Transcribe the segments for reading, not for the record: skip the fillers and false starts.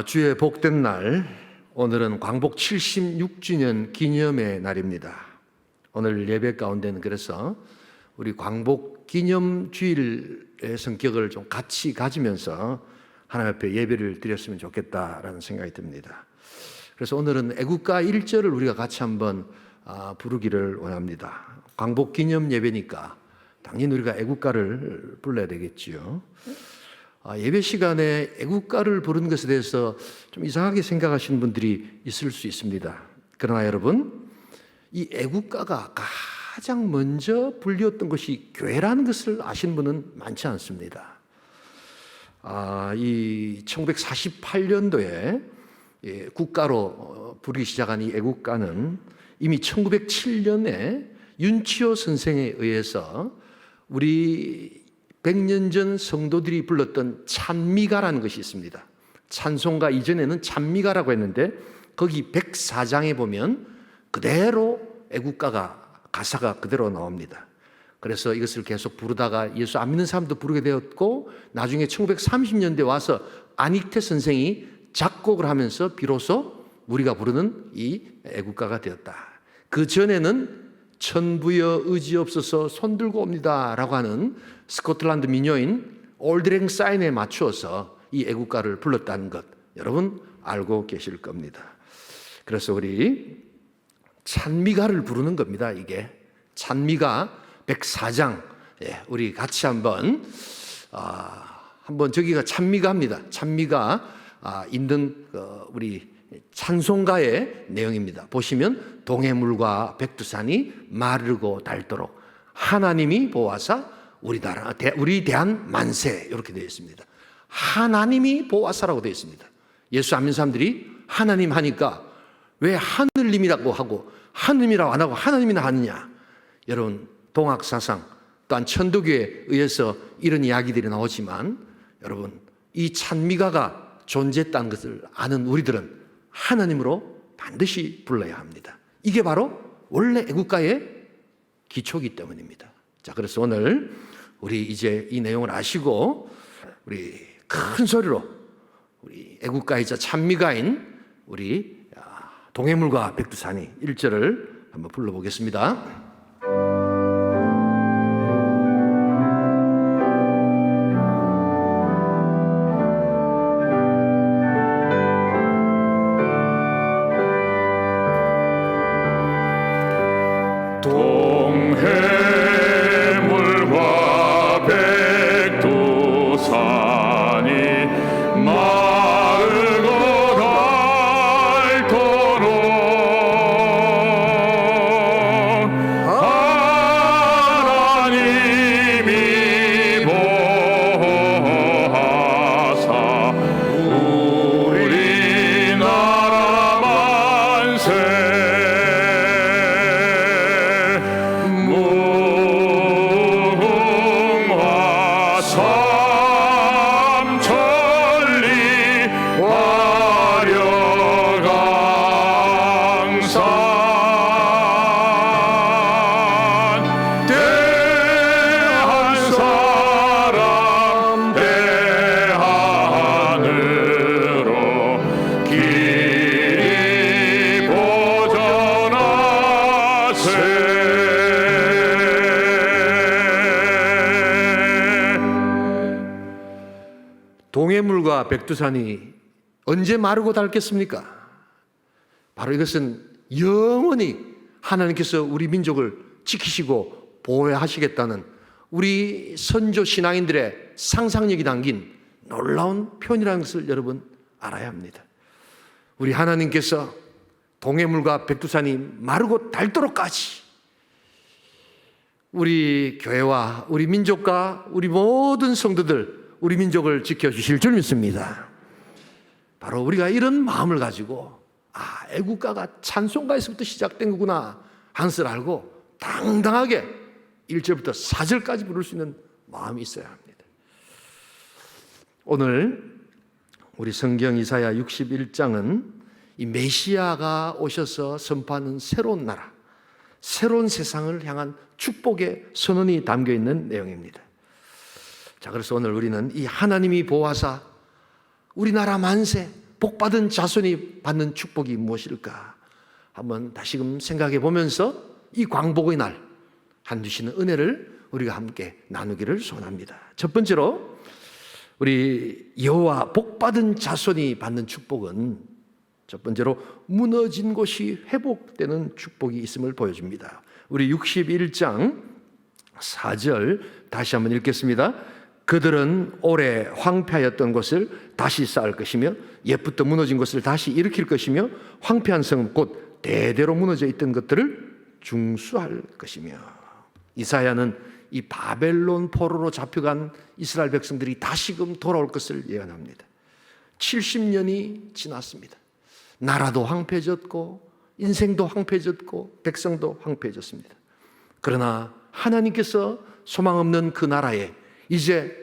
주의 복된 날, 오늘은 광복 76주년 기념의 날입니다. 오늘 예배 가운데는 그래서 우리 광복 기념주일의 성격을 좀 같이 가지면서 하나님 앞에 예배를 드렸으면 좋겠다라는 생각이 듭니다. 그래서 오늘은 애국가 1절을 우리가 같이 한번 부르기를 원합니다. 광복 기념 예배니까 당연히 우리가 애국가를 불러야 되겠지요. 예배 시간에 애국가를 부르는 것에 대해서 좀 이상하게 생각하시는 분들이 있을 수 있습니다. 그러나 여러분, 이 애국가가 가장 먼저 불렸던 것이 교회라는 것을 아시는 분은 많지 않습니다. 이 1948년도에 국가로 부르기 시작한 이 애국가는 이미 1907년에 윤치호 선생에 의해서 우리 100년 전 성도들이 불렀던 찬미가라는 것이 있습니다. 찬송가 이전에는 찬미가라고 했는데 거기 104장에 보면 그대로 애국가가 가사가 그대로 나옵니다. 그래서 이것을 계속 부르다가 예수 안 믿는 사람도 부르게 되었고 나중에 1930년대 와서 안익태 선생이 작곡을 하면서 비로소 우리가 부르는 이 애국가가 되었다. 그 전에는 천부여 의지없어서 손들고 옵니다 라고 하는 스코틀랜드 민요인 올드랭 사인에 맞추어서 이 애국가를 불렀다는 것 여러분 알고 계실 겁니다. 그래서 우리 찬미가를 부르는 겁니다. 이게 찬미가 104장 우리 같이 한번 저기가 찬미가입니다. 찬미가 있는 우리 찬송가의 내용입니다. 보시면 동해물과 백두산이 마르고 닳도록 하나님이 보아사 우리 대한 만세 이렇게 되어 있습니다. 하나님이 보아사라고 되어 있습니다. 예수 안 믿는 사람들이 하나님 하니까 왜 하늘님이라고 하고 하느님이라고 안 하고 하나님이나 하느냐. 여러분 동학사상 또한 천도교에 의해서 이런 이야기들이 나오지만 여러분 이 찬미가가 존재했다는 것을 아는 우리들은 하나님으로 반드시 불러야 합니다. 이게 바로 원래 애국가의 기초이기 때문입니다. 자, 그래서 오늘 우리 이제 이 내용을 아시고 우리 큰 소리로 우리 애국가이자 찬미가인 우리 동해물과 백두산이 1절을 한번 불러보겠습니다. 동해물과 백두산이 마르고 닳도록 하나님이 보아사 우리나라 만세 동해물과 백두산이 언제 마르고 닳겠습니까? 바로 이것은 영원히 하나님께서 우리 민족을 지키시고 보호하시겠다는 우리 선조 신앙인들의 상상력이 담긴 놀라운 표현이라는 것을 여러분 알아야 합니다. 우리 하나님께서 동해물과 백두산이 마르고 닳도록까지 우리 교회와 우리 민족과 우리 모든 성도들 우리 민족을 지켜주실 줄 믿습니다. 바로 우리가 이런 마음을 가지고 애국가가 찬송가에서부터 시작된 거구나 하는 것을 알고 당당하게 1절부터 4절까지 부를 수 있는 마음이 있어야 합니다. 오늘 우리 성경 이사야 61장은 이 메시아가 오셔서 선포하는 새로운 나라, 새로운 세상을 향한 축복의 선언이 담겨 있는 내용입니다. 자, 그래서 오늘 우리는 이 하나님이 보호하사 우리나라 만세, 복받은 자손이 받는 축복이 무엇일까? 한번 다시금 생각해 보면서 이 광복의 날 한 주시는 은혜를 우리가 함께 나누기를 소원합니다. 첫 번째로 우리 여호와 복받은 자손이 받는 축복은 첫 번째로 무너진 곳이 회복되는 축복이 있음을 보여줍니다. 우리 61장 4절 다시 한번 읽겠습니다. 그들은 오래 황폐하였던 것을 다시 쌓을 것이며 옛부터 무너진 것을 다시 일으킬 것이며 황폐한 성은 곧 대대로 무너져 있던 것들을 중수할 것이며. 이사야는 이 바벨론 포로로 잡혀간 이스라엘 백성들이 다시금 돌아올 것을 예언합니다. 70년이 지났습니다. 나라도 황폐해졌고 인생도 황폐해졌고 백성도 황폐해졌습니다. 그러나 하나님께서 소망 없는 그 나라에 이제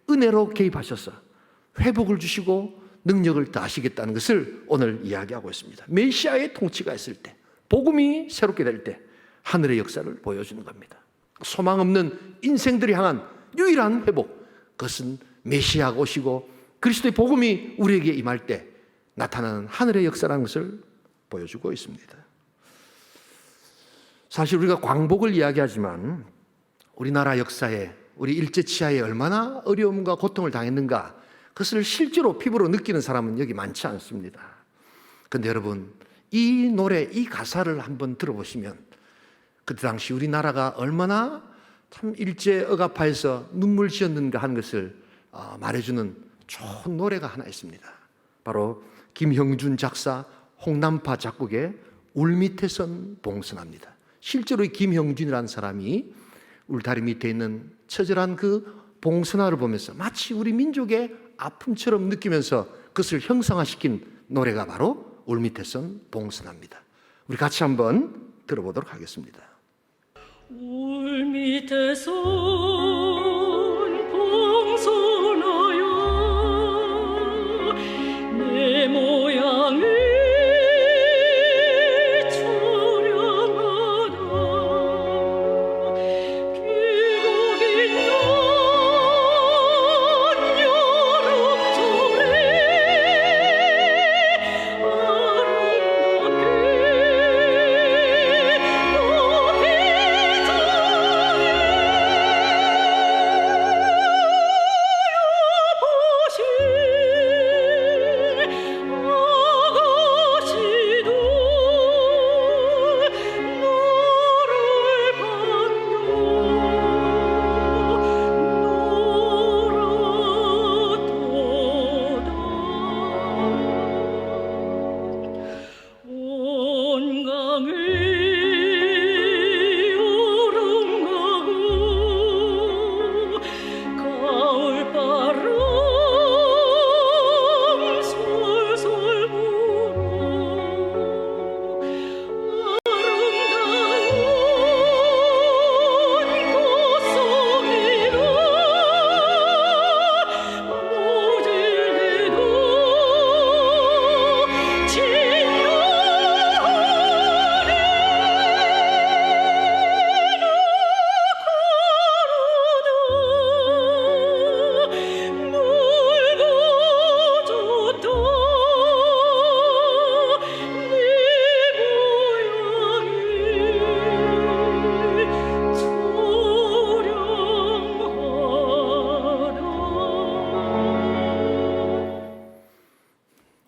은혜로 개입하셔서 회복을 주시고 능력을 더하시겠다는 것을 오늘 이야기하고 있습니다. 메시아의 통치가 있을 때, 복음이 새롭게 될 때 하늘의 역사를 보여주는 겁니다. 소망 없는 인생들이 향한 유일한 회복, 그것은 메시아가 오시고 그리스도의 복음이 우리에게 임할 때 나타나는 하늘의 역사라는 것을 보여주고 있습니다. 사실 우리가 광복을 이야기하지만 우리나라 역사에 우리 일제치하에 얼마나 어려움과 고통을 당했는가, 그것을 실제로 피부로 느끼는 사람은 여기 많지 않습니다. 그런데 여러분, 이 노래, 이 가사를 한번 들어보시면 그때 당시 우리나라가 얼마나 참 일제 억압하에서 눈물 지었는가 하는 것을 말해주는 좋은 노래가 하나 있습니다. 바로 김형준 작사, 홍남파 작곡의 울밑에선 봉선합니다. 실제로 이 김형준이라는 사람이 울다리 밑에 있는 처절한 그 봉선화를 보면서 마치 우리 민족의 아픔처럼 느끼면서 그것을 형상화시킨 노래가 바로 울밑에선 봉선합니다. 우리 같이 한번 들어보도록 하겠습니다. 울밑에선 봉선하여 내 모양을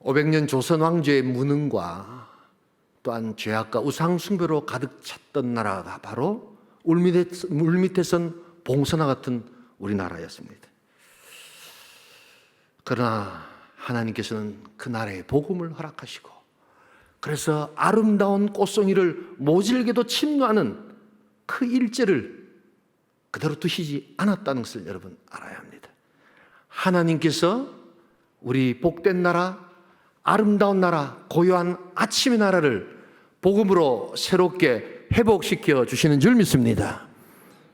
(500년) 조선 왕조의 무능과 또한 죄악과 우상 숭배로 가득 찼던 나라가 바로 울밑에선 봉선화 같은 우리나라였습니다. 그러나 하나님께서는 그 나라에 복음을 허락하시고, 그래서 아름다운 꽃송이를 모질게도 침노하는 그 일제를 그대로 두시지 않았다는 것을 여러분 알아야 합니다. 하나님께서 우리 복된 나라, 아름다운 나라, 고요한 아침의 나라를 복음으로 새롭게 회복시켜 주시는 줄 믿습니다.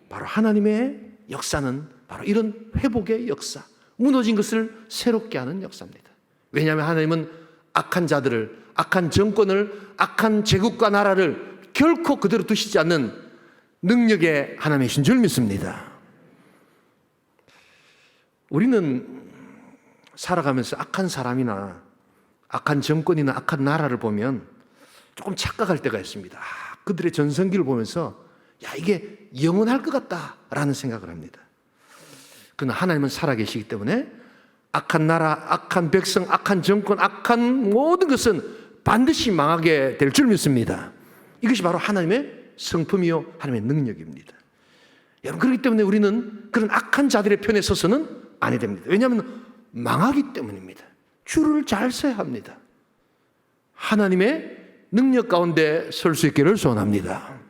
바로 하나님의 역사는 바로 이런 회복의 역사, 무너진 것을 새롭게 하는 역사입니다. 왜냐하면 하나님은 악한 자들을, 악한 정권을, 악한 제국과 나라를 결코 그대로 두시지 않는 능력의 하나님이신 줄 믿습니다. 우리는 살아가면서 악한 사람이나 악한 정권이나 악한 나라를 보면 조금 착각할 때가 있습니다. 그들의 전성기를 보면서 이게 영원할 것 같다라는 생각을 합니다. 그러나 하나님은 살아계시기 때문에 악한 나라, 악한 백성, 악한 정권, 악한 모든 것은 반드시 망하게 될 줄 믿습니다. 이것이 바로 하나님의 성품이요 하나님의 능력입니다. 여러분, 그렇기 때문에 우리는 그런 악한 자들의 편에 서서는 안 됩니다. 왜냐하면 망하기 때문입니다. 줄을 잘 서야 합니다. 하나님의 능력 가운데 설 수 있기를 소원합니다.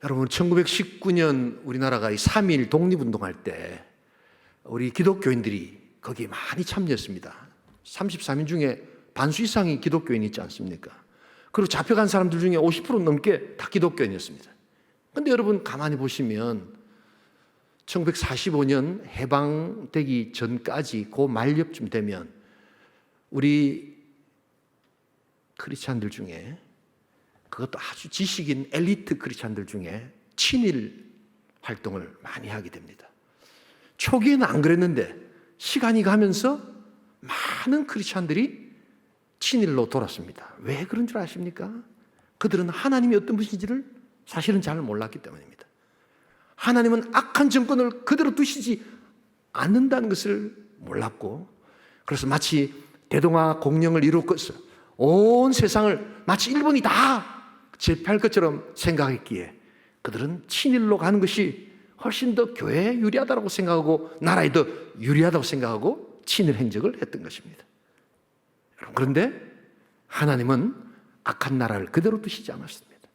여러분, 1919년 우리나라가 이 3.1 독립운동할 때 우리 기독교인들이 거기에 많이 참여했습니다. 33인 중에 반수 이상이 기독교인이 있지 않습니까? 그리고 잡혀간 사람들 중에 50% 넘게 다 기독교인이었습니다. 그런데 여러분 가만히 보시면 1945년 해방되기 전까지 그 말렵쯤 되면 우리 크리스찬들 중에, 그것도 아주 지식인 엘리트 크리스찬들 중에 친일 활동을 많이 하게 됩니다. 초기에는 안 그랬는데 시간이 가면서 많은 크리스찬들이 친일로 돌았습니다. 왜 그런 줄 아십니까? 그들은 하나님이 어떤 분인지를 사실은 잘 몰랐기 때문입니다. 하나님은 악한 정권을 그대로 두시지 않는다는 것을 몰랐고, 그래서 마치 대동아 공령을 이루고서 온 세상을 마치 일본이 다 제패할 것처럼 생각했기에 그들은 친일로 가는 것이 훨씬 더 교회에 유리하다고 생각하고 나라에 더 유리하다고 생각하고 친일 행적을 했던 것입니다. 그런데 하나님은 악한 나라를 그대로 두시지 않았습니다.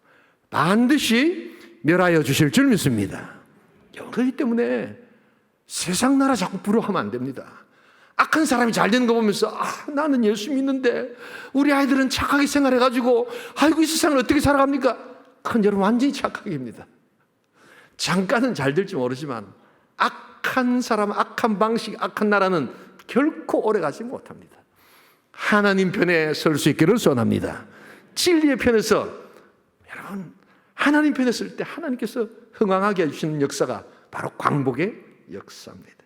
반드시 멸하여 주실 줄 믿습니다. 그렇기 때문에 세상 나라 자꾸 부러워하면 안 됩니다. 악한 사람이 잘 되는 거 보면서 나는 예수 믿는데 우리 아이들은 착하게 생활해가지고 아이고 이 세상을 어떻게 살아갑니까? 그건 여러분 완전히 착각입니다. 잠깐은 잘 될지 모르지만 악한 사람, 악한 방식, 악한 나라는 결코 오래가지 못합니다. 하나님 편에 설 수 있기를 소원합니다. 진리의 편에서, 여러분 하나님 편에 설 때 하나님께서 흥왕하게 해주시는 역사가 바로 광복의 역사입니다.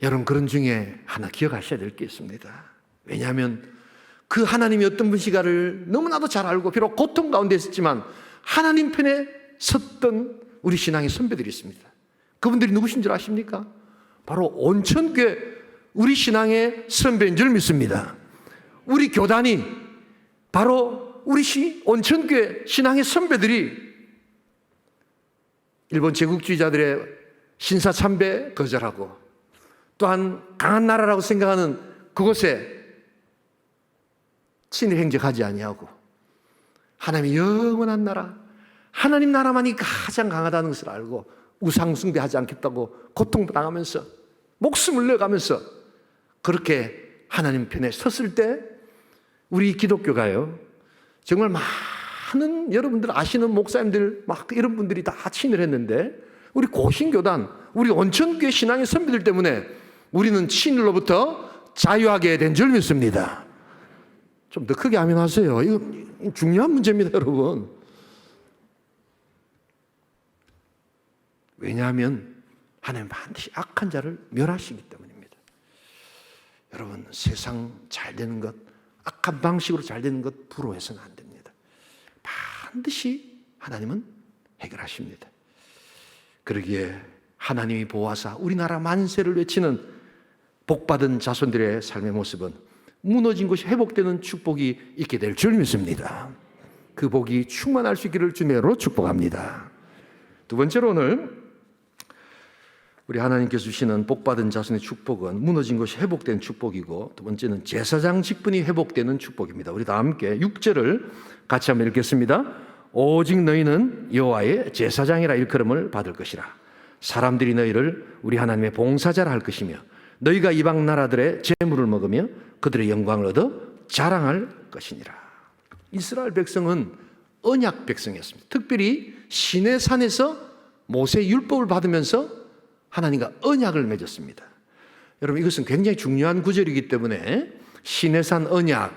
여러분, 그런 중에 하나 기억하셔야 될 게 있습니다. 왜냐하면 그 하나님이 어떤 분이신가를 너무나도 잘 알고 비록 고통 가운데 있었지만 하나님 편에 섰던 우리 신앙의 선배들이 있습니다. 그분들이 누구신 줄 아십니까? 바로 온천교회 우리 신앙의 선배인 줄 믿습니다. 우리 교단이 바로 우리 온천교회 신앙의 선배들이 일본 제국주의자들의 신사참배 거절하고 또한 강한 나라라고 생각하는 그곳에 친일 행적하지 아니하고 하나님의 영원한 나라, 하나님 나라만이 가장 강하다는 것을 알고 우상 숭배하지 않겠다고 고통당하면서 목숨을 내어가면서 그렇게 하나님 편에 섰을 때 우리 기독교가요, 정말 많은 여러분들 아시는 목사님들 막 이런 분들이 다 친일했는데 우리 고신교단, 우리 온천교회 신앙의 선배들 때문에 우리는 친일로부터 자유하게 된 줄 믿습니다. 좀 더 크게 아멘하세요. 이거 중요한 문제입니다, 여러분. 왜냐하면 하나님 반드시 악한 자를 멸하시기 때문입니다. 여러분, 세상 잘 되는 것, 악한 방식으로 잘 되는 것 부러워해서는 안 됩니다. 반드시 하나님은 해결하십니다. 그러기에 하나님이 보호하사 우리나라 만세를 외치는 복받은 자손들의 삶의 모습은 무너진 것이 회복되는 축복이 있게 될 줄 믿습니다. 그 복이 충만할 수 있기를 주님으로 축복합니다. 두 번째로 오늘 우리 하나님께서 주시는 복받은 자손의 축복은 무너진 것이 회복된 축복이고, 두 번째는 제사장 직분이 회복되는 축복입니다. 우리 다 함께 6절을 같이 한번 읽겠습니다. 오직 너희는 여호와의 제사장이라 일컬음을 받을 것이라. 사람들이 너희를 우리 하나님의 봉사자라 할 것이며 너희가 이방 나라들의 재물을 먹으며 그들의 영광을 얻어 자랑할 것이니라. 이스라엘 백성은 언약 백성이었습니다. 특별히 시내산에서 모세의 율법을 받으면서 하나님과 언약을 맺었습니다. 여러분, 이것은 굉장히 중요한 구절이기 때문에 시내산 언약,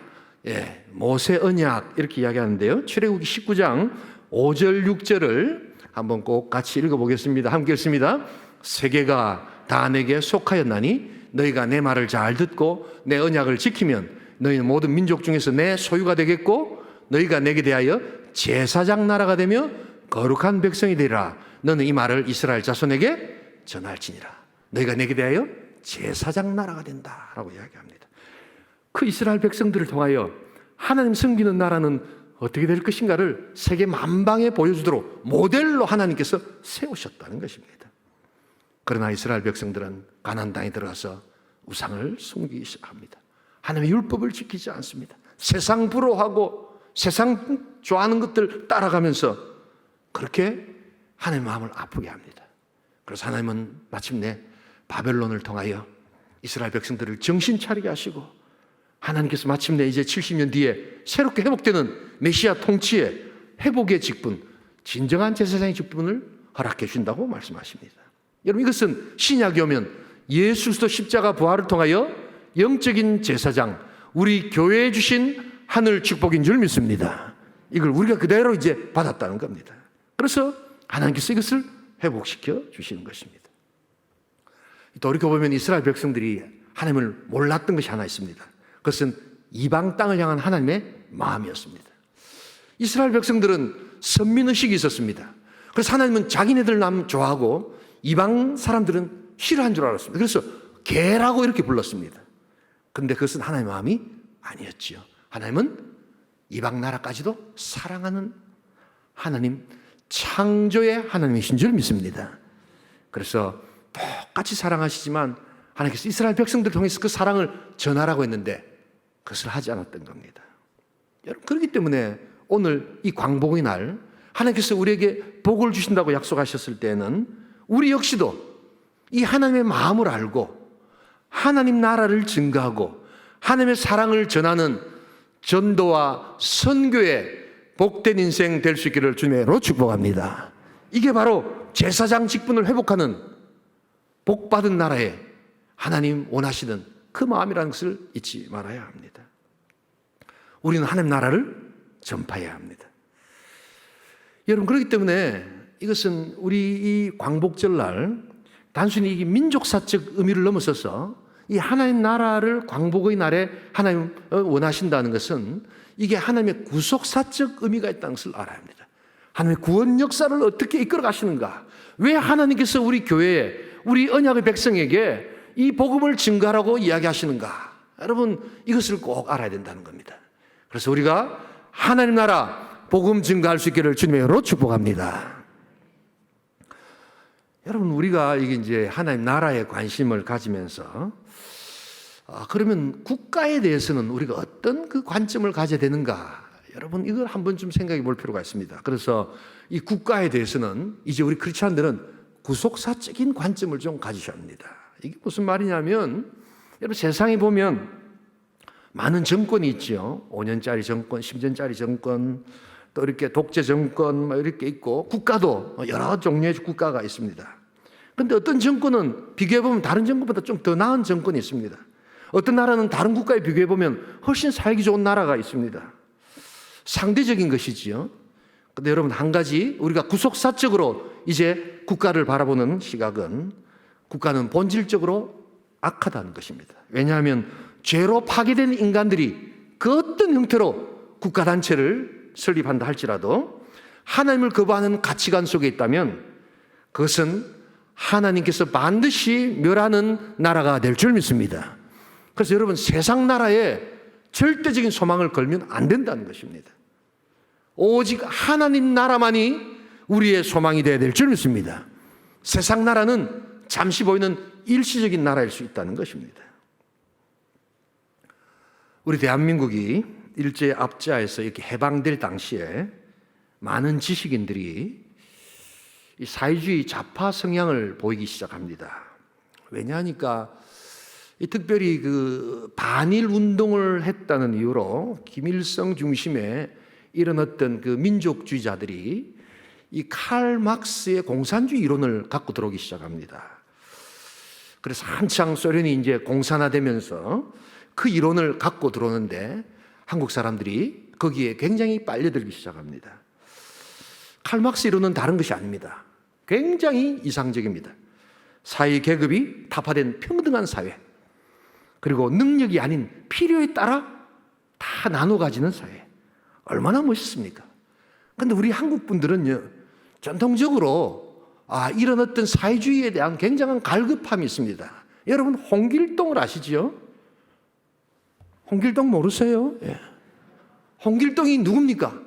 모세 언약 이렇게 이야기하는데요. 출애굽기 19장 5절 6절을 한번 꼭 같이 읽어보겠습니다. 함께 읽습니다. 세계가 다 내게 속하였나니 너희가 내 말을 잘 듣고 내 언약을 지키면 너희는 모든 민족 중에서 내 소유가 되겠고 너희가 내게 대하여 제사장 나라가 되며 거룩한 백성이 되리라. 너는 이 말을 이스라엘 자손에게 전할지니라. 너희가 내게 대하여 제사장 나라가 된다라고 이야기합니다. 그 이스라엘 백성들을 통하여 하나님 섬기는 나라는 어떻게 될 것인가를 세계 만방에 보여주도록 모델로 하나님께서 세우셨다는 것입니다. 그러나 이스라엘 백성들은 가나안 땅에 들어가서 우상을 숨기기 시작합니다. 하나님의 율법을 지키지 않습니다. 세상 부러워하고 세상 좋아하는 것들 따라가면서 그렇게 하나님의 마음을 아프게 합니다. 그래서 하나님은 마침내 바벨론을 통하여 이스라엘 백성들을 정신 차리게 하시고 하나님께서 마침내 이제 70년 뒤에 새롭게 회복되는 메시아 통치의 회복의 직분, 진정한 제사장의 직분을 허락해 주신다고 말씀하십니다. 여러분, 이것은 신약에 오면 예수 그리스도 십자가 부활을 통하여 영적인 제사장, 우리 교회에 주신 하늘 축복인 줄 믿습니다. 이걸 우리가 그대로 이제 받았다는 겁니다. 그래서 하나님께서 이것을 회복시켜 주시는 것입니다. 돌이켜보면 이스라엘 백성들이 하나님을 몰랐던 것이 하나 있습니다. 그것은 이방 땅을 향한 하나님의 마음이었습니다. 이스라엘 백성들은 선민의식이 있었습니다. 그래서 하나님은 자기네들 남 좋아하고 이방 사람들은 싫어한 줄 알았습니다. 그래서 개라고 이렇게 불렀습니다. 그런데 그것은 하나님의 마음이 아니었지요. 하나님은 이방 나라까지도 사랑하는 하나님, 창조의 하나님이신 줄 믿습니다. 그래서 똑같이 사랑하시지만 하나님께서 이스라엘 백성들을 통해서 그 사랑을 전하라고 했는데 그것을 하지 않았던 겁니다. 여러분, 그렇기 때문에 오늘 이 광복의 날 하나님께서 우리에게 복을 주신다고 약속하셨을 때는 우리 역시도 이 하나님의 마음을 알고 하나님 나라를 증거하고 하나님의 사랑을 전하는 전도와 선교의 복된 인생 될 수 있기를 주님으로 축복합니다. 이게 바로 제사장 직분을 회복하는 복받은 나라에 하나님 원하시는 그 마음이라는 것을 잊지 말아야 합니다. 우리는 하나님 나라를 전파해야 합니다. 여러분, 그렇기 때문에 이것은 우리 이 광복절날 단순히 이 민족사적 의미를 넘어서서 이 하나님 나라를 광복의 날에 하나님 원하신다는 것은 이게 하나님의 구속사적 의미가 있다는 것을 알아야 합니다. 하나님의 구원 역사를 어떻게 이끌어 가시는가? 왜 하나님께서 우리 교회에, 우리 언약의 백성에게 이 복음을 증거하라고 이야기하시는가? 여러분, 이것을 꼭 알아야 된다는 겁니다. 그래서 우리가 하나님 나라 복음 증거할 수 있기를 주님의 이름으로 축복합니다. 여러분, 우리가 이게 이제 하나님 나라에 관심을 가지면서 그러면 국가에 대해서는 우리가 어떤 그 관점을 가져야 되는가? 여러분, 이걸 한번 좀 생각해 볼 필요가 있습니다. 그래서 이 국가에 대해서는 이제 우리 크리스찬들은 구속사적인 관점을 좀 가지셔야 합니다. 이게 무슨 말이냐면, 여러분, 세상에 보면 많은 정권이 있죠. 5년짜리 정권, 10년짜리 정권, 또 이렇게 독재 정권 이렇게 있고, 국가도 여러 종류의 국가가 있습니다. 그런데 어떤 정권은 비교해보면 다른 정권보다 좀 더 나은 정권이 있습니다. 어떤 나라는 다른 국가에 비교해보면 훨씬 살기 좋은 나라가 있습니다. 상대적인 것이지요. 그런데 여러분, 한 가지 우리가 구속사적으로 이제 국가를 바라보는 시각은 국가는 본질적으로 악하다는 것입니다. 왜냐하면 죄로 파괴된 인간들이 그 어떤 형태로 국가단체를 설립한다 할지라도 하나님을 거부하는 가치관 속에 있다면 그것은 하나님께서 반드시 멸하는 나라가 될 줄 믿습니다. 그래서 여러분, 세상 나라에 절대적인 소망을 걸면 안 된다는 것입니다. 오직 하나님 나라만이 우리의 소망이 되어야 될 줄 믿습니다. 세상 나라는 잠시 보이는 일시적인 나라일 수 있다는 것입니다. 우리 대한민국이 일제 압제하에서 이렇게 해방될 당시에 많은 지식인들이 이 사회주의 좌파 성향을 보이기 시작합니다. 왜냐하니까 특별히 그 반일 운동을 했다는 이유로 김일성 중심의 이런 어떤 그 민족주의자들이 이 칼 막스의 공산주의 이론을 갖고 들어오기 시작합니다. 그래서 한창 소련이 이제 공산화되면서 그 이론을 갖고 들어오는데 한국 사람들이 거기에 굉장히 빨려들기 시작합니다. 칼 막스 이론은 다른 것이 아닙니다. 굉장히 이상적입니다. 사회 계급이 타파된 평등한 사회, 그리고 능력이 아닌 필요에 따라 다 나눠 가지는 사회. 얼마나 멋있습니까? 근데 우리 한국 분들은요, 전통적으로 이런 어떤 사회주의에 대한 굉장한 갈급함이 있습니다. 여러분, 홍길동을 아시죠? 홍길동 모르세요? 예. 홍길동이 누굽니까?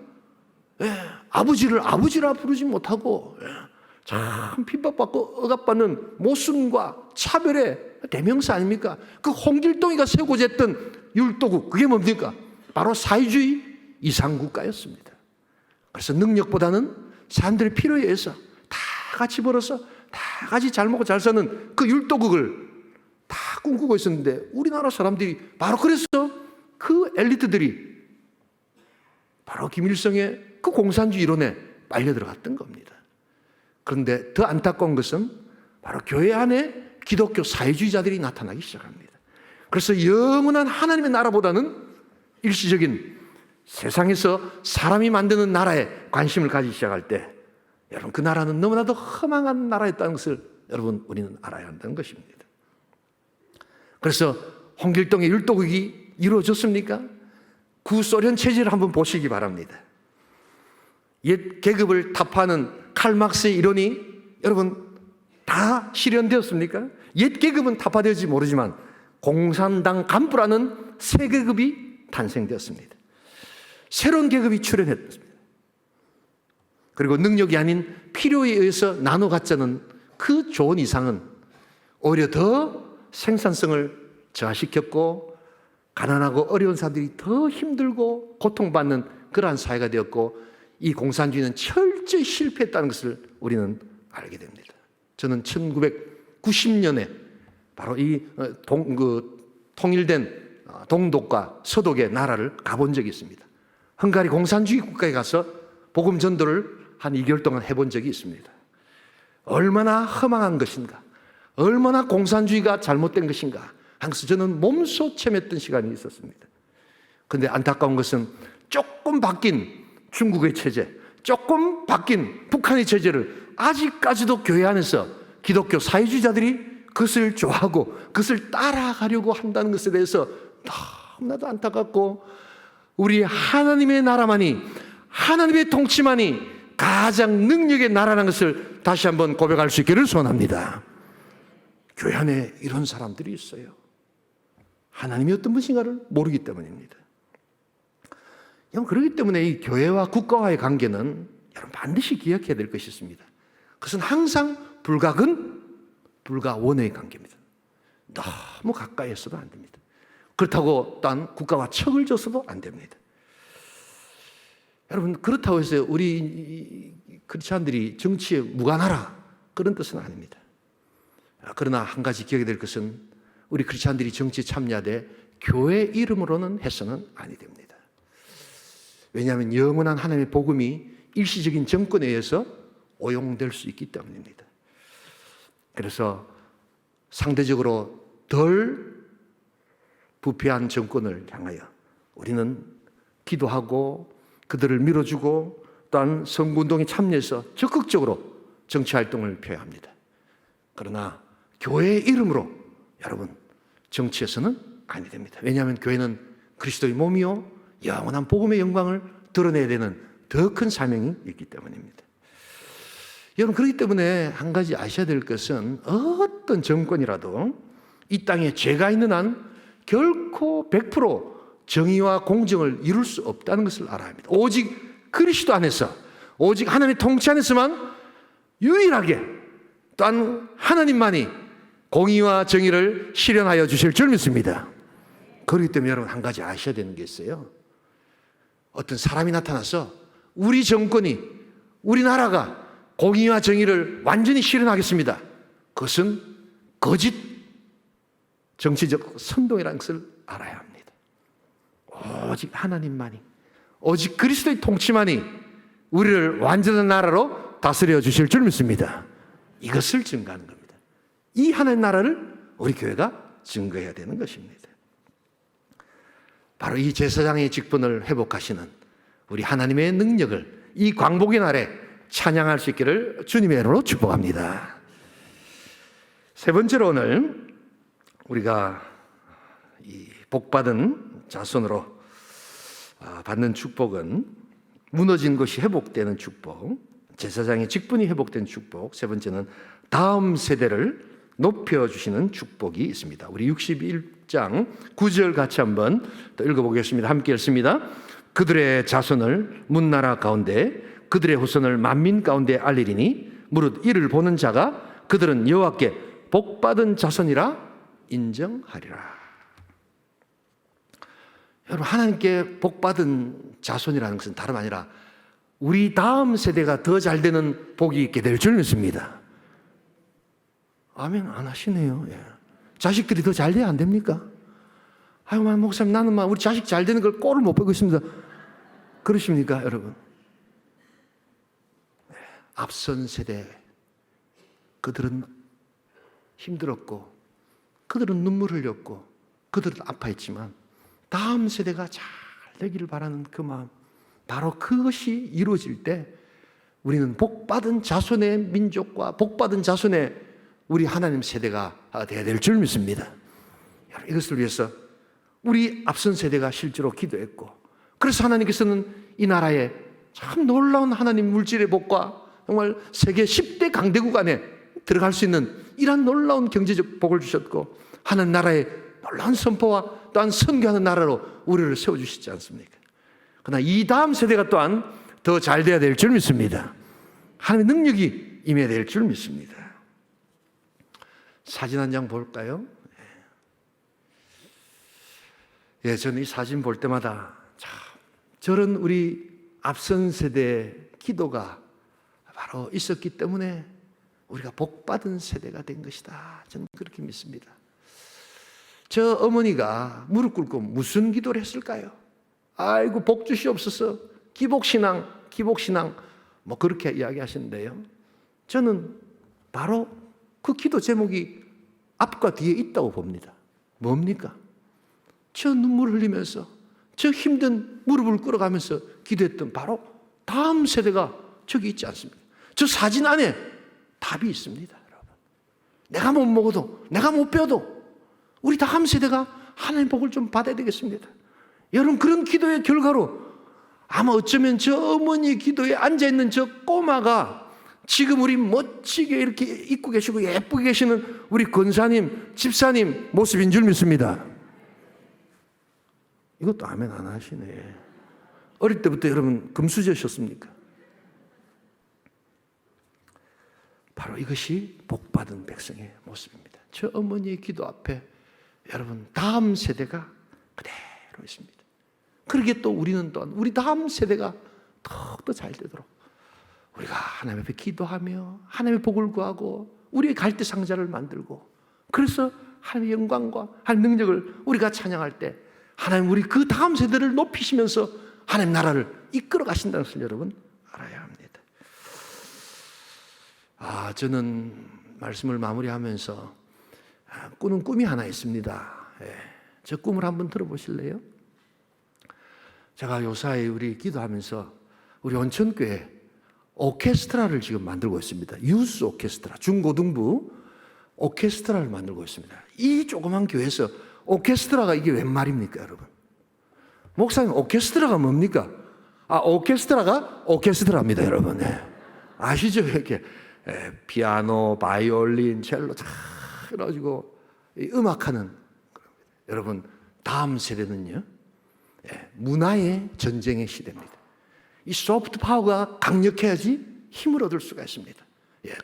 예. 아버지를 아버지라 부르지 못하고 참 핍박받고 억압받는 모순과 차별의 대명사 아닙니까? 그 홍길동이가 세우고자 했던 율도국, 그게 뭡니까? 바로 사회주의 이상국가였습니다. 그래서 능력보다는 사람들의 필요에 의해서 다 같이 벌어서 다 같이 잘 먹고 잘 사는 그 율도국을 다 꿈꾸고 있었는데, 우리나라 사람들이 바로 그래서 그 엘리트들이 바로 김일성의 그 공산주의 이론에 빨려 들어갔던 겁니다. 그런데 더 안타까운 것은 바로 교회 안에 기독교 사회주의자들이 나타나기 시작합니다. 그래서 영원한 하나님의 나라보다는 일시적인 세상에서 사람이 만드는 나라에 관심을 가지기 시작할 때, 여러분, 그 나라는 너무나도 허망한 나라였다는 것을 여러분, 우리는 알아야 한다는 것입니다. 그래서 홍길동의 율도국이 이루어졌습니까? 구소련 체제를 한번 보시기 바랍니다. 옛 계급을 타파하는 칼 막스의 이론이 여러분 다 실현되었습니까? 옛 계급은 타파되었지 모르지만 공산당 간부라는 새 계급이 탄생되었습니다. 새로운 계급이 출현했습니다. 그리고 능력이 아닌 필요에 의해서 나눠 갖자는 그 좋은 이상은 오히려 더 생산성을 저하시켰고, 가난하고 어려운 사람들이 더 힘들고 고통받는 그러한 사회가 되었고, 이 공산주의는 철저히 실패했다는 것을 우리는 알게 됩니다. 저는 1990년에 바로 이 통일된 동독과 서독의 나라를 가본 적이 있습니다. 헝가리 공산주의 국가에 가서 복음 전도를 한 2개월 동안 해본 적이 있습니다. 얼마나 허망한 것인가, 얼마나 공산주의가 잘못된 것인가 한 것을 저는 몸소 체험했던 시간이 있었습니다. 그런데 안타까운 것은 조금 바뀐 중국의 체제, 조금 바뀐 북한의 체제를 아직까지도 교회 안에서 기독교 사회주의자들이 그것을 좋아하고 그것을 따라가려고 한다는 것에 대해서 너무나도 안타깝고, 우리 하나님의 나라만이, 하나님의 통치만이 가장 능력의 나라라는 것을 다시 한번 고백할 수 있기를 소원합니다. 교회 안에 이런 사람들이 있어요. 하나님이 어떤 분인가를 모르기 때문입니다. 그렇기 때문에 이 교회와 국가와의 관계는 여러분 반드시 기억해야 될 것이 있습니다. 그것은 항상 불가근, 불가원의 관계입니다. 너무 가까이 있어도 안 됩니다. 그렇다고 딴 국가와 척을 져서도 안 됩니다. 여러분, 그렇다고 해서 우리 크리스찬들이 정치에 무관하라, 그런 뜻은 아닙니다. 그러나 한 가지 기억해야 될 것은 우리 크리스찬들이 정치에 참여하되 교회 이름으로는 해서는 아니 됩니다. 왜냐하면 영원한 하나님의 복음이 일시적인 정권에 의해서 오용될 수 있기 때문입니다. 그래서 상대적으로 덜 부패한 정권을 향하여 우리는 기도하고 그들을 밀어주고, 또한 선거운동에 참여해서 적극적으로 정치활동을 펴야 합니다. 그러나 교회의 이름으로 여러분 정치에서는 아니 됩니다. 왜냐하면 교회는 그리스도의 몸이요 영원한 복음의 영광을 드러내야 되는 더 큰 사명이 있기 때문입니다. 여러분, 그렇기 때문에 한 가지 아셔야 될 것은 어떤 정권이라도 이 땅에 죄가 있는 한 결코 100% 정의와 공정을 이룰 수 없다는 것을 알아야 합니다. 오직 그리스도 안에서, 오직 하나님의 통치 안에서만 유일하게 또한 하나님만이 공의와 정의를 실현하여 주실 줄 믿습니다. 그렇기 때문에 여러분 한 가지 아셔야 되는 게 있어요. 어떤 사람이 나타나서 우리 정권이, 우리나라가 공의와 정의를 완전히 실현하겠습니다, 그것은 거짓 정치적 선동이라는 것을 알아야 합니다. 오직 하나님만이, 오직 그리스도의 통치만이 우리를 완전한 나라로 다스려 주실 줄 믿습니다. 이것을 증거하는 겁니다. 이 하나님 나라를 우리 교회가 증거해야 되는 것입니다. 바로 이 제사장의 직분을 회복하시는 우리 하나님의 능력을 이 광복의 날에 찬양할 수 있기를 주님의 이름으로 축복합니다. 세 번째로 오늘 우리가 이 복받은 자손으로 받는 축복은 무너진 것이 회복되는 축복, 제사장의 직분이 회복된 축복, 세 번째는 다음 세대를 높여주시는 축복이 있습니다. 우리 61장 9절 같이 한번 또 읽어보겠습니다. 함께 읽습니다. 그들의 자손을 문나라 가운데 그들의 후손을 만민 가운데 알리리니 무릇 이를 보는 자가 그들은 여호와께 복받은 자손이라 인정하리라. 여러분, 하나님께 복받은 자손이라는 것은 다름 아니라 우리 다음 세대가 더 잘 되는 복이 있게 될 줄 믿습니다. 아멘 안 하시네요. 예. 자식들이 더 잘 돼야 안 됩니까? 아유, 목사님, 나는 우리 자식 잘 되는 걸 꼴을 못 보고 있습니다. 그러십니까, 여러분? 네. 앞선 세대, 그들은 힘들었고, 그들은 눈물 흘렸고, 그들은 아파했지만, 다음 세대가 잘 되기를 바라는 그 마음, 바로 그것이 이루어질 때, 우리는 복받은 자손의 민족과 복받은 자손의 우리 하나님 세대가 되어야 될 줄 믿습니다. 이것을 위해서 우리 앞선 세대가 실제로 기도했고, 그래서 하나님께서는 이 나라에 참 놀라운 하나님 물질의 복과 정말 세계 10대 강대국 안에 들어갈 수 있는 이러한 놀라운 경제적 복을 주셨고, 하나님 나라의 놀라운 선포와 또한 선교하는 나라로 우리를 세워주시지 않습니까? 그러나 이 다음 세대가 또한 더 잘 돼야 될 줄 믿습니다. 하나님의 능력이 임해야 될 줄 믿습니다. 사진 한 장 볼까요? 예, 저는 이 사진 볼 때마다 참 저런 우리 앞선 세대의 기도가 바로 있었기 때문에 우리가 복받은 세대가 된 것이다. 저는 그렇게 믿습니다. 저 어머니가 무릎 꿇고 무슨 기도를 했을까요? 아이고, 복 주시옵소서, 기복신앙 뭐 그렇게 이야기하시는데요, 저는 바로 그 기도 제목이 앞과 뒤에 있다고 봅니다. 뭡니까? 저 눈물 흘리면서 저 힘든 무릎을 꿇어가면서 기도했던 바로 다음 세대가 저기 있지 않습니까? 저 사진 안에 답이 있습니다, 여러분. 내가 못 먹어도, 내가 못 배워도 우리 다음 세대가 하나님의 복을 좀 받아야 되겠습니다. 여러분, 그런 기도의 결과로 아마 어쩌면 저 어머니 기도에 앉아있는 저 꼬마가 지금 우리 멋지게 이렇게 입고 계시고 예쁘게 계시는 우리 권사님, 집사님 모습인 줄 믿습니다. 이것도 아멘 안 하시네. 어릴 때부터 여러분 금수저셨습니까? 바로 이것이 복받은 백성의 모습입니다. 저 어머니의 기도 앞에 여러분 다음 세대가 그대로 있습니다. 그러기에 또 우리는 또한 우리 다음 세대가 더욱더 잘 되도록 우리가 하나님 앞에 기도하며 하나님의 복을 구하고 우리의 갈대 상자를 만들고, 그래서 하나님의 영광과 하나님의 능력을 우리가 찬양할 때 하나님 우리 그 다음 세대를 높이시면서 하나님 나라를 이끌어 가신다는 것을 여러분 알아야 합니다. 저는 말씀을 마무리하면서 꾸는 꿈이 하나 있습니다. 저 꿈을 한번 들어보실래요? 제가 요사이 우리 기도하면서 우리 온천교회 오케스트라를 지금 만들고 있습니다. 유스 오케스트라, 중고등부 오케스트라를 만들고 있습니다. 이 조그만 교회에서 오케스트라가 이게 웬 말입니까, 여러분? 목사님, 오케스트라가 뭡니까? 오케스트라가 오케스트라입니다, 여러분. 아시죠? 이렇게 피아노, 바이올린, 첼로 다 해가지고 음악하는. 여러분, 다음 세대는요, 문화의 전쟁의 시대입니다. 이 소프트 파워가 강력해야지 힘을 얻을 수가 있습니다.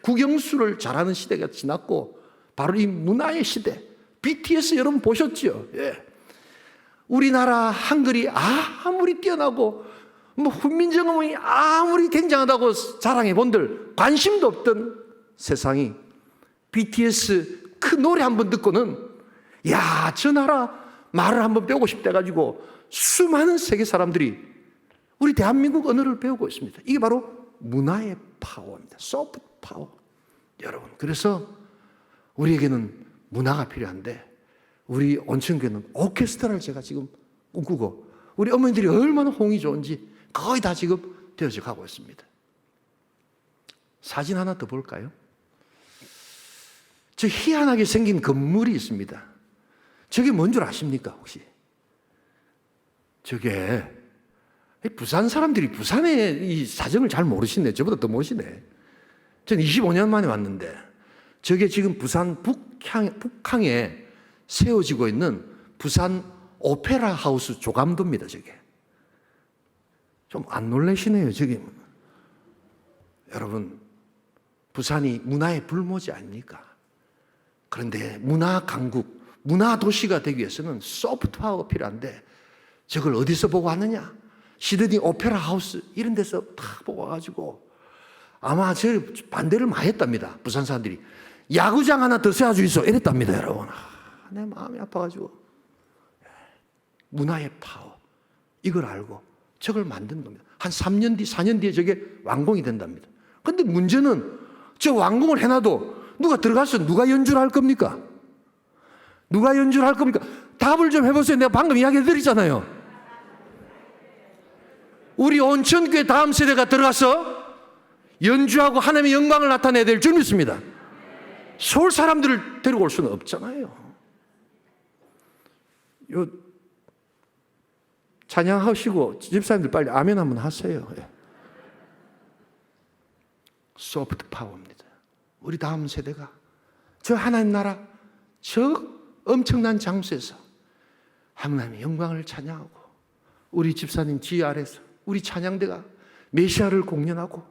국영수를 잘하는 시대가 지났고 바로 이 문화의 시대. BTS 여러분 보셨죠? 우리나라 한글이 아무리 뛰어나고 훈민정음이 아무리 굉장하다고 자랑해 본들 관심도 없던 세상이 BTS 그 노래 한번 듣고는 저 나라 말을 한번 배우고 싶다 가지고 수많은 세계 사람들이 우리 대한민국 언어를 배우고 있습니다. 이게 바로 문화의 파워입니다. 소프트 파워. 여러분, 그래서 우리에게는 문화가 필요한데 우리 온천교회는 오케스트라를 제가 지금 꿈꾸고 우리 어머니들이 얼마나 호응이 좋은지 거의 다 지금 되어져 가고 있습니다. 사진 하나 더 볼까요? 저 희한하게 생긴 건물이 있습니다. 저게 뭔 줄 아십니까 혹시? 저게 부산 사람들이 부산의 이 사정을 잘 모르시네. 저보다 더 모르시네. 저는 25년 만에 왔는데 저게 지금 부산 북항에 세워지고 있는 부산 오페라 하우스 조감도입니다. 저게 좀 안 놀라시네요. 저게 여러분, 부산이 문화의 불모지 아닙니까? 그런데 문화 강국, 문화 도시가 되기 위해서는 소프트 파워가 필요한데 저걸 어디서 보고 왔느냐? 시드니 오페라 하우스 이런 데서 다 보고 와가지고 아마 저 반대를 많이 했답니다. 부산 사람들이 야구장 하나 더 세워주이소 이랬답니다. 여러분, 내 마음이 아파가지고 문화의 파워 이걸 알고 저걸 만든 겁니다. 한 3년 뒤, 4년 뒤에 저게 완공이 된답니다. 근데 문제는 저 완공을 해놔도 누가 들어가서 누가 연주를 할 겁니까? 누가 연주를 할 겁니까? 답을 좀 해보세요. 내가 방금 이야기 드리잖아요. 우리 온천교회 다음 세대가 들어가서 연주하고 하나님의 영광을 나타내야 될 줄 믿습니다. 서울 사람들을 데리고 올 수는 없잖아요. 요 찬양하시고 집사님들 빨리 아멘 한번 하세요. 소프트 파워입니다. 우리 다음 세대가 저 하나님 나라 저 엄청난 장소에서 하나님의 영광을 찬양하고 우리 집사님 지휘 아래서 우리 찬양대가 메시아를 공연하고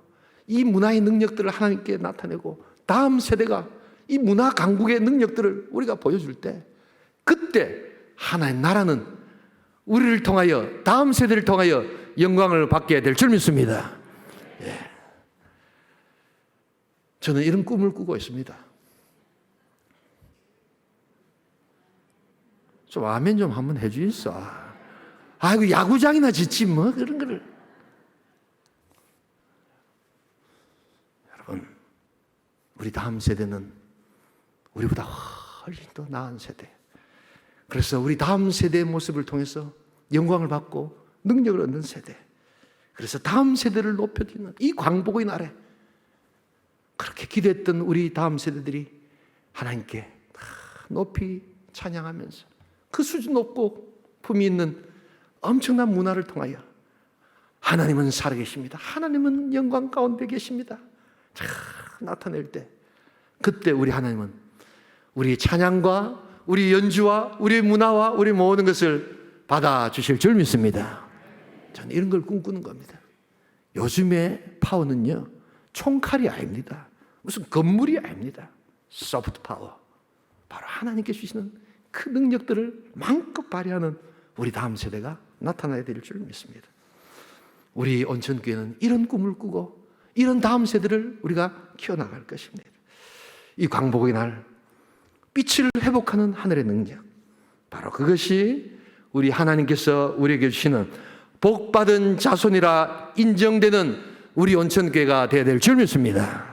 이 문화의 능력들을 하나님께 나타내고 다음 세대가 이 문화 강국의 능력들을 우리가 보여줄 때 그때 하나님 나라는 우리를 통하여 다음 세대를 통하여 영광을 받게 될 줄 믿습니다. 예. 저는 이런 꿈을 꾸고 있습니다. 좀 아멘 좀 한번 해주겠어. 아이고 야구장이나 짓지 뭐 그런 거를. 여러분, 우리 다음 세대는 우리보다 훨씬 더 나은 세대. 그래서 우리 다음 세대의 모습을 통해서 영광을 받고 능력을 얻는 세대. 그래서 다음 세대를 높여주는 이 광복의 날에 그렇게 기대했던 우리 다음 세대들이 하나님께 높이 찬양하면서 그 수준 높고 품위 있는 엄청난 문화를 통하여 하나님은 살아계십니다. 하나님은 영광 가운데 계십니다. 자, 나타낼 때 그때 우리 하나님은 우리 찬양과 우리 연주와 우리 문화와 우리 모든 것을 받아주실 줄 믿습니다. 저는 이런 걸 꿈꾸는 겁니다. 요즘의 파워는요 총칼이 아닙니다. 무슨 건물이 아닙니다. 소프트 파워. 바로 하나님께 주시는 그 능력들을 마음껏 발휘하는 우리 다음 세대가 나타나야 될 줄 믿습니다. 우리 온천교회는 이런 꿈을 꾸고 이런 다음 세대를 우리가 키워나갈 것입니다. 이 광복의 날 빛을 회복하는 하늘의 능력, 바로 그것이 우리 하나님께서 우리에게 주시는 복받은 자손이라 인정되는 우리 온천교회가 되어야 될 줄 믿습니다.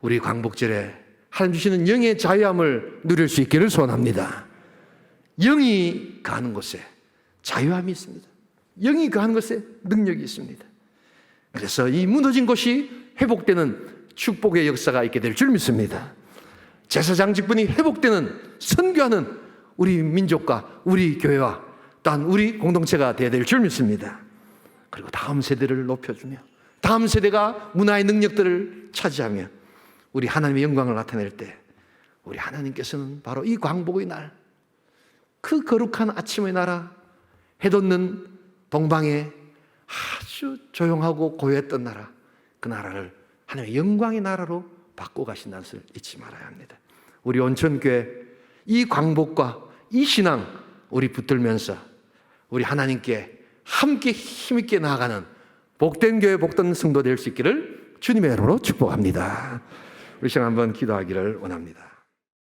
우리 광복절에 하나님 주시는 영의 자유함을 누릴 수 있기를 소원합니다. 영이 가는 곳에 자유함이 있습니다. 영이 가는 곳에 능력이 있습니다. 그래서 이 무너진 곳이 회복되는 축복의 역사가 있게 될 줄 믿습니다. 제사장 직분이 회복되는 선교하는 우리 민족과 우리 교회와 또한 우리 공동체가 되어야 될 줄 믿습니다. 그리고 다음 세대를 높여주며 다음 세대가 문화의 능력들을 차지하며 우리 하나님의 영광을 나타낼 때 우리 하나님께서는 바로 이 광복의 날, 그 거룩한 아침의 나라, 해돋는 동방에 아주 조용하고 고요했던 나라, 그 나라를 하나님의 영광의 나라로 바꿔 가신다는 것을 잊지 말아야 합니다. 우리 온천교회 이 광복과 이 신앙 우리 붙들면서 우리 하나님께 함께 힘있게 나아가는 복된 교회 복된 성도 될 수 있기를 주님의 이름으로 축복합니다. 우리 시간 한번 기도하기를 원합니다.